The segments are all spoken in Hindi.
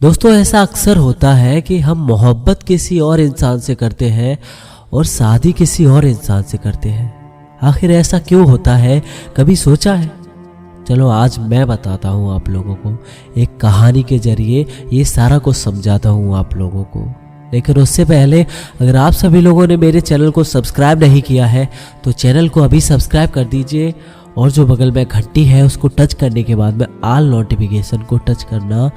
दोस्तों ऐसा अक्सर होता है कि हम मोहब्बत किसी और इंसान से करते हैं और शादी किसी और इंसान से करते हैं। आखिर ऐसा क्यों होता है, कभी सोचा है? चलो आज मैं बताता हूँ आप लोगों को, एक कहानी के जरिए ये सारा कुछ समझाता हूँ आप लोगों को। लेकिन उससे पहले अगर आप सभी लोगों ने मेरे चैनल को सब्सक्राइब नहीं किया है तो चैनल को अभी सब्सक्राइब कर दीजिए और जो बगल में घंटी है उसको टच करने के बाद में ऑल नोटिफिकेशन को टच करना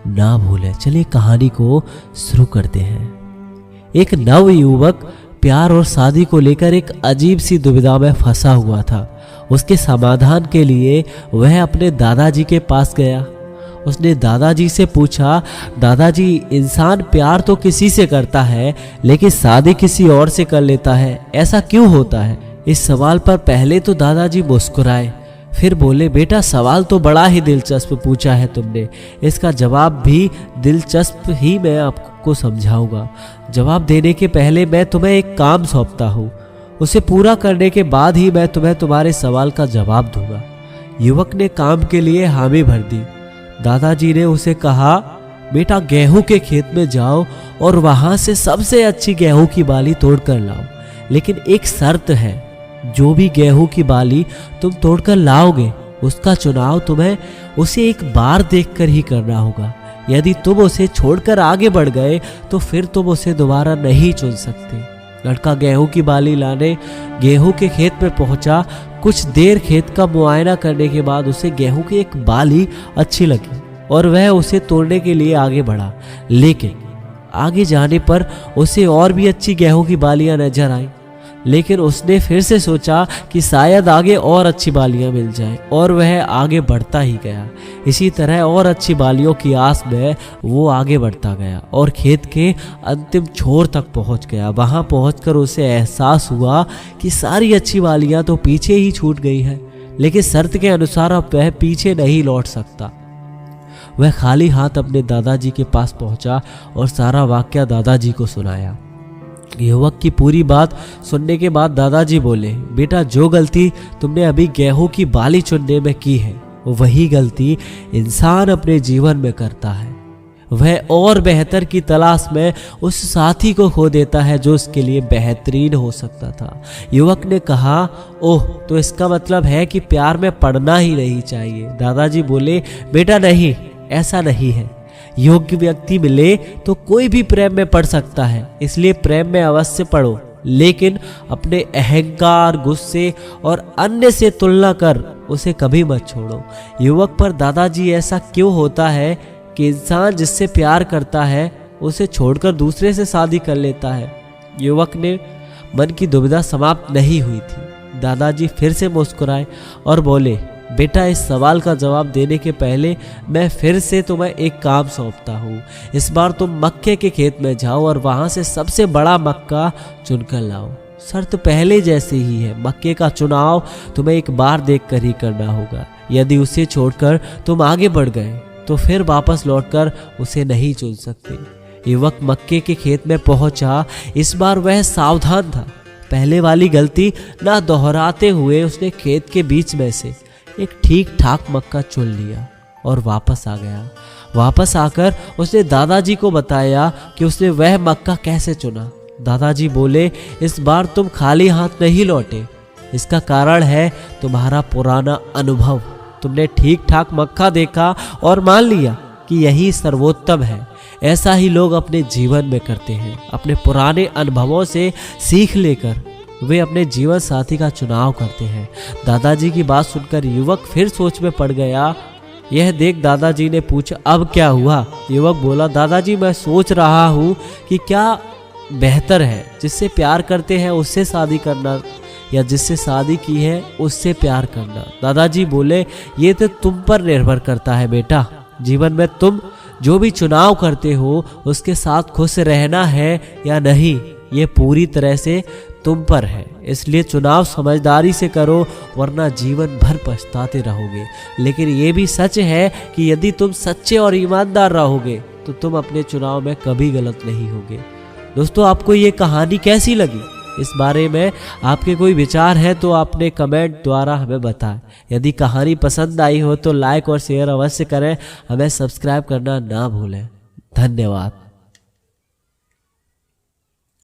ना भूलें। चलिए कहानी को शुरू करते हैं। एक नव युवक प्यार और शादी को लेकर एक अजीब सी दुविधा में फंसा हुआ था। उसके समाधान के लिए वह अपने दादाजी के पास गया। उसने दादाजी से पूछा, दादाजी इंसान प्यार तो किसी से करता है लेकिन शादी किसी और से कर लेता है, ऐसा क्यों होता है? इस सवाल पर पहले तो दादाजी मुस्कुराए, फिर बोले, बेटा सवाल तो बड़ा ही दिलचस्प पूछा है तुमने। इसका जवाब भी दिलचस्प ही मैं आपको समझाऊंगा। जवाब देने के पहले मैं तुम्हें एक काम सौंपता हूँ, उसे पूरा करने के बाद ही मैं तुम्हें तुम्हारे सवाल का जवाब दूंगा। युवक ने काम के लिए हामी भर दी। दादाजी ने उसे कहा, बेटा गेहूं के खेत में जाओ और वहां से सबसे अच्छी गेहूं की बाली तोड़ कर लाओ, लेकिन एक शर्त है, जो भी गेहूं की बाली तुम तोड़कर लाओगे उसका चुनाव तुम्हें उसे एक बार देखकर ही करना होगा। यदि तुम उसे छोड़कर आगे बढ़ गए तो फिर तुम उसे दोबारा नहीं चुन सकते। लड़का गेहूं की बाली लाने गेहूं के खेत में पहुंचा। कुछ देर खेत का मुआयना करने के बाद उसे गेहूं की एक बाली अच्छी लगी और वह उसे तोड़ने के लिए आगे बढ़ा। लेकिन आगे जाने पर उसे और भी अच्छी गेहूं की बालियां नजर आई। लेकिन उसने फिर से सोचा कि शायद आगे और अच्छी बालियां मिल जाएं, और वह आगे बढ़ता ही गया। इसी तरह और अच्छी बालियों की आस में वो आगे बढ़ता गया और खेत के अंतिम छोर तक पहुंच गया। वहां पहुंचकर उसे एहसास हुआ कि सारी अच्छी बालियां तो पीछे ही छूट गई है, लेकिन शर्त के अनुसार अब वह पीछे नहीं लौट सकता। वह खाली हाथ अपने दादाजी के पास पहुंचा और सारा वाकया दादाजी को सुनाया। युवक की पूरी बात सुनने के बाद दादाजी बोले, बेटा जो गलती तुमने अभी गेहूं की बाली चुनने में की है वही गलती इंसान अपने जीवन में करता है। वह और बेहतर की तलाश में उस साथी को खो देता है जो उसके लिए बेहतरीन हो सकता था। युवक ने कहा, ओह तो इसका मतलब है कि प्यार में पड़ना ही नहीं चाहिए। दादाजी बोले, बेटा नहीं, ऐसा नहीं है। योग्य व्यक्ति मिले तो कोई भी प्रेम में पड़ सकता है, इसलिए प्रेम में अवश्य पड़ो, लेकिन अपने अहंकार, गुस्से और अन्य से तुलना कर उसे कभी मत छोड़ो। युवक पर दादाजी ऐसा क्यों होता है कि इंसान जिससे प्यार करता है उसे छोड़कर दूसरे से शादी कर लेता है? युवक ने मन की दुविधा समाप्त नहीं हुई थी। दादाजी फिर से मुस्कुराए और बोले, बेटा इस सवाल का जवाब देने के पहले मैं फिर से तुम्हें एक काम सौंपता हूँ। इस बार तुम मक्के के खेत में जाओ और वहां से सबसे बड़ा मक्का चुनकर लाओ। शर्त पहले जैसी ही है, मक्के का चुनाव तुम्हें एक बार देखकर ही करना होगा। यदि उसे छोड़कर तुम आगे बढ़ गए तो फिर वापस लौटकर उसे नहीं चुन सकते। युवक मक्के के खेत में पहुंचा। इस बार वह सावधान था। पहले वाली गलती ना दोहराते हुए उसने खेत के बीच में से एक ठीक ठाक मक्का चुन लिया और वापस आ गया। वापस आकर उसने दादाजी को बताया कि उसने वह मक्का कैसे चुना। दादाजी बोले, इस बार तुम खाली हाथ नहीं लौटे। इसका कारण है तुम्हारा पुराना अनुभव। तुमने ठीक ठाक मक्का देखा और मान लिया कि यही सर्वोत्तम है। ऐसा ही लोग अपने जीवन में करते हैं। अपने पुराने अनुभवों से सीख लेकर वे अपने जीवन साथी का चुनाव करते हैं। दादाजी की बात सुनकर युवक फिर सोच में पड़ गया। यह देख दादाजी ने पूछा, अब क्या हुआ? युवक बोला, दादाजी मैं सोच रहा हूँ कि क्या बेहतर है, जिससे प्यार करते हैं उससे शादी करना या जिससे शादी की है उससे प्यार करना? दादाजी बोले, ये तो तुम पर निर्भर करता है बेटा। जीवन में तुम जो भी चुनाव करते हो उसके साथ खुश रहना है या नहीं, ये पूरी तरह से तुम पर है। इसलिए चुनाव समझदारी से करो, वरना जीवन भर पछताते रहोगे। लेकिन ये भी सच है कि यदि तुम सच्चे और ईमानदार रहोगे तो तुम अपने चुनाव में कभी गलत नहीं होगे। दोस्तों आपको ये कहानी कैसी लगी? इस बारे में आपके कोई विचार है तो आपने कमेंट द्वारा हमें बताएं। यदि कहानी पसंद आई हो तो लाइक और शेयर अवश्य करें। हमें सब्सक्राइब करना ना भूलें। धन्यवाद।